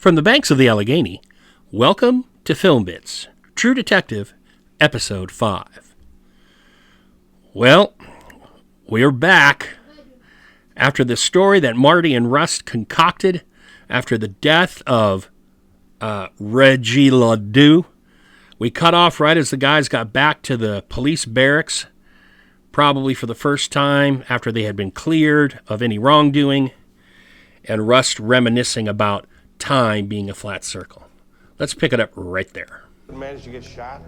From the banks of the Allegheny, welcome to Film Bits, True Detective, Episode 5. Well, we're back after the story that Marty and Russ concocted after the death of Reggie Ledoux. We cut off right as the guys got back to the police barracks, probably for the first time after they had been cleared of any wrongdoing, and Russ reminiscing about time being a flat circle. Let's pick it up right there. Managed to get shot?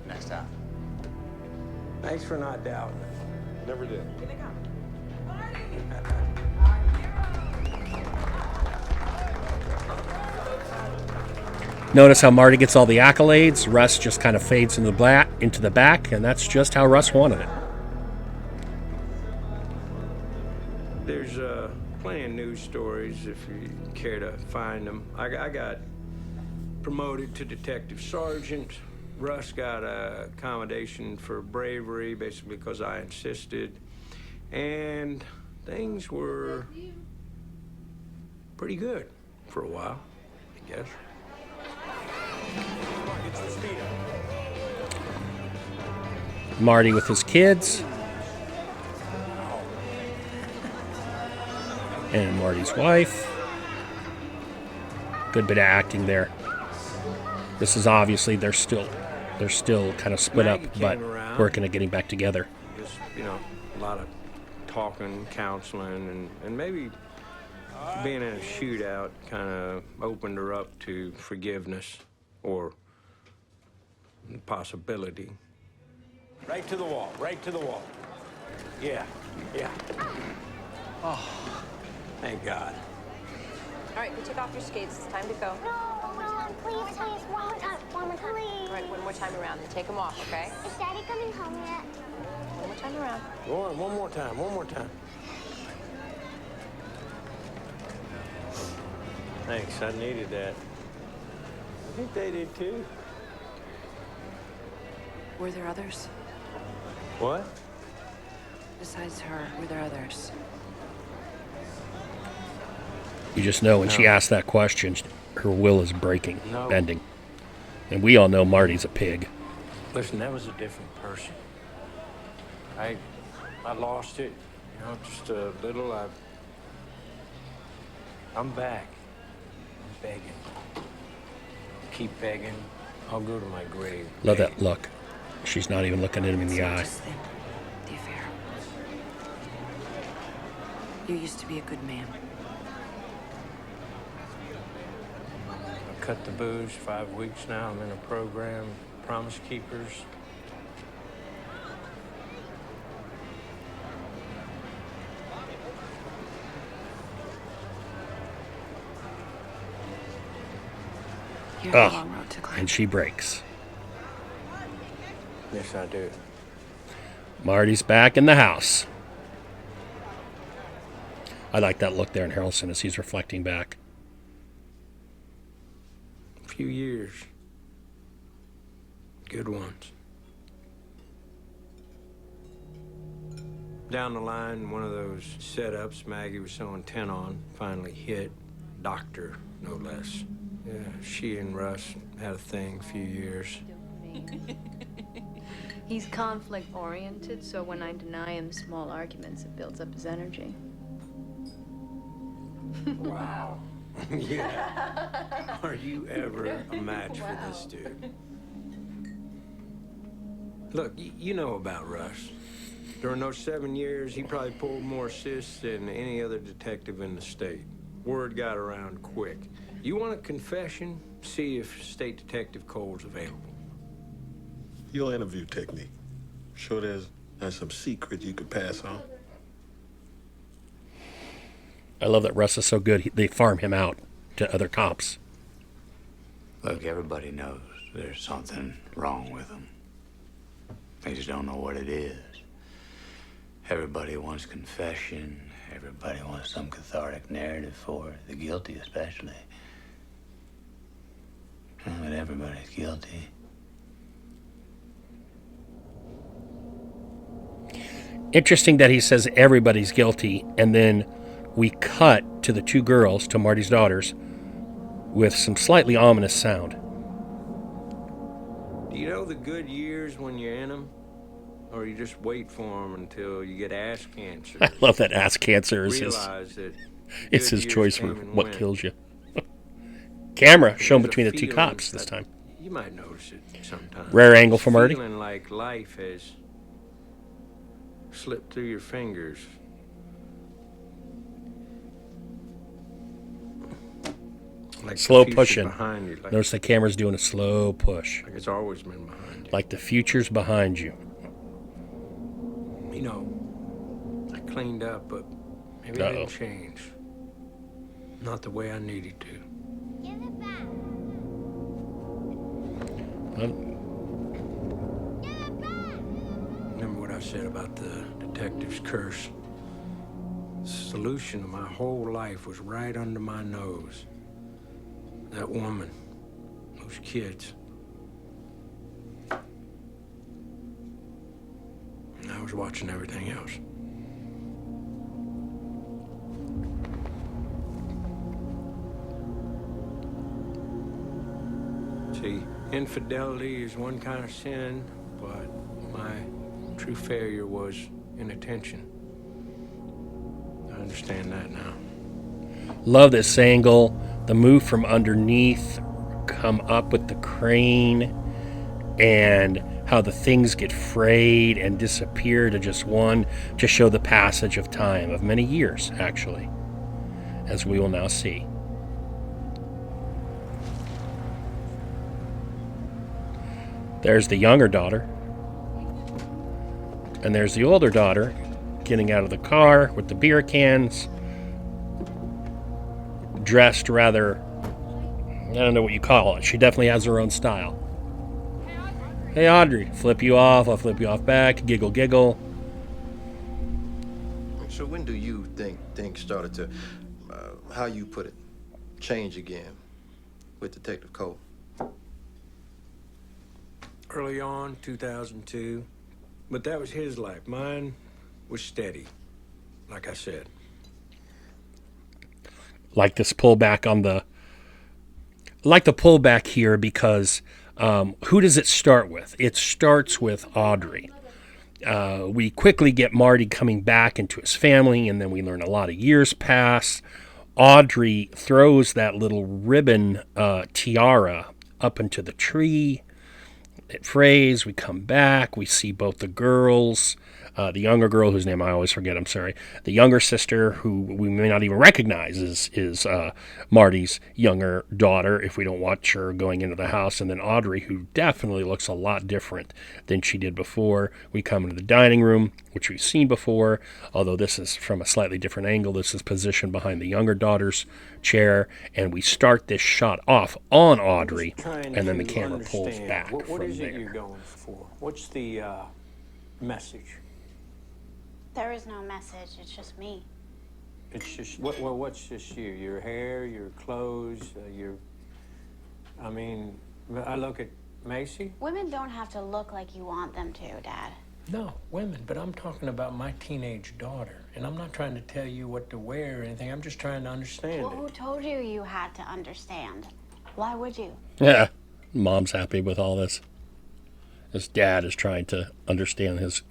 Next time. Thanks for not doubting us. Never did. Here they come. Marty! Notice how Marty gets all the accolades. Russ just kind of fades into the back, and that's just how Russ wanted it. There's plenty of news stories if you care to find them. I got promoted to detective sergeant. Russ got a commendation for bravery, basically because I insisted. And things were pretty good for a while, I guess. Marty with his kids. And Marty's wife. Good bit of acting there. This is obviously they're still kind of split up, but working at getting back together. Just, a lot of talking, counseling, and maybe being in a shootout kind of opened her up to forgiveness or possibility. Right to the wall, right to the wall. Yeah. Oh, thank God. All right, you take off your skates. It's time to go. No, please, one more time, please. All right, one more time around, then take them off, okay? Is Daddy coming home yet? One more time around. Go on, one more time. Thanks, I needed that. I think they did too. Were there others? What? Besides her, were there others? You just know when she asks that question, her will is breaking, No. bending. And we all know Marty's a pig. Listen, that was a different person. I lost it, just a little. I'm back. I'm begging. Keep begging. I'll go to my grave. Love that look. She's not even looking at him in the eye. Just think, the affair. You used to be a good man. I cut the booze 5 weeks now. I'm in a program, Promise Keepers. You have a long road to climb. And she breaks. Yes, I do. Marty's back in the house. I like that look there in Harrelson as he's reflecting back. A few years. Good ones. Down the line, one of those setups Maggie was so intent on finally hit. Doctor, no less. Yeah, she and Russ had a thing a few years. He's conflict-oriented, so when I deny him small arguments, it builds up his energy. Wow. Yeah. Are you ever a match for this dude? Look, you know about Russ. During those 7 years, he probably pulled more assists than any other detective in the state. Word got around quick. You want a confession? See if State Detective Cole's available. Your interview technique. Sure there's some secret you could pass on? I love that Russ is so good, they farm him out to other cops. Look, everybody knows there's something wrong with them. They just don't know what it is. Everybody wants confession. Everybody wants some cathartic narrative for it, the guilty especially. But everybody's guilty. Interesting that he says everybody's guilty, and then we cut to the two girls, to Marty's daughters, with some slightly ominous sound. Do you know the good years when you're in them? Or you just wait for them until you get ass cancer? I love that ass cancer is Realize that it's good his years choice for came and what went. kills you. Camera shown There's a between the two feeling cops this that- time. You might notice it sometimes. Rare angle for Marty. Feeling like life has slipped through your fingers. Like Slow the future's pushing. behind you. Like, Notice the camera's doing a slow push. like it's always been behind you. Like the future's behind you. You know, I cleaned up, but maybe I Uh-oh. didn't change. Not the way I needed to. Give it back. Remember what I said about the detective's curse? The solution to my whole life was right under my nose. That woman, those kids. And I was watching everything else. See, infidelity is one kind of sin, but my true failure was inattention. I understand that now. Love this angle. The move from underneath, come up with the crane, and how the things get frayed and disappear to just one, to show the passage of time, of many years, actually, as we will now see. There's the younger daughter. And there's the older daughter getting out of the car with the beer cans, dressed rather, I don't know what you call it. She definitely has her own style. Hey, Audrey, flip you off, I'll flip you off back, giggle, giggle. So when do you think things started to, how you put it, change again with Detective Cole? Early on, 2002. But that was his life. Mine was steady, like I said. Like this pullback on the, like the pullback here because who does it start with? It starts with Audrey. We quickly get Marty coming back into his family, and then we learn a lot of years pass. Audrey throws that little ribbon tiara up into the tree. It frays. We come back. We see both the girls, the younger girl whose name I always forget. I'm sorry. The younger sister, who we may not even recognize, is Marty's younger daughter if we don't watch her going into the house. And then Audrey, who definitely looks a lot different than she did before. We come into the dining room, which we've seen before, although this is from a slightly different angle. This is positioned behind the younger daughter's chair, and we start this shot off on Audrey, and then the camera pulls back What from is it there. you're going for? What's the message? There is no message. It's just me. It's just what's just you? Your hair, your clothes, your. I mean, I look at Macy. Women don't have to look like you want them to, Dad. No, women, but I'm talking about my teenage daughter, and I'm not trying to tell you what to wear or anything. I'm just trying to understand Well, who it. told you you had to understand? Why would you? Yeah, Mom's happy with all this. His dad is trying to understand his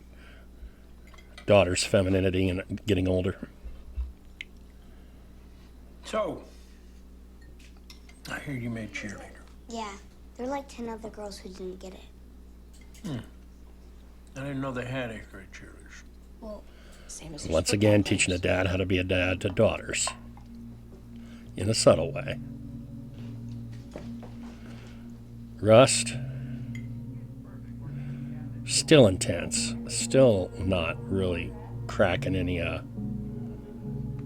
daughter's femininity and getting older. So, I hear you made cheerleader. Yeah, there were like 10 other girls who didn't get it. I didn't know they had eighth grade cheerleaders. Well, Same as Once again, teaching a dad how to be a dad to daughters in a subtle way. Rust, still intense, still not really cracking any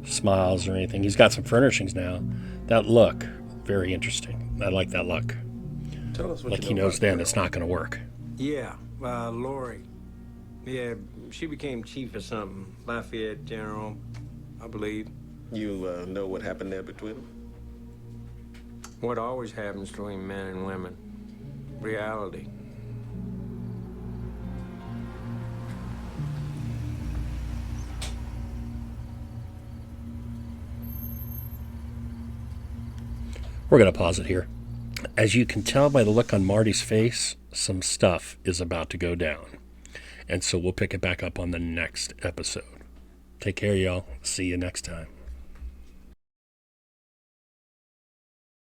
smiles or anything. He's got some furnishings now. That look, very interesting. I like that look. Tell us what Like you he know knows about then the it's girl. not going to work. Yeah, Lori. Yeah, she became chief of something. Lafayette General, I believe. You know what happened there between them? What always happens between men and women. Reality. We're going to pause it here. As you can tell by the look on Marty's face, some stuff is about to go down. And so we'll pick it back up on the next episode. Take care, y'all. See you next time.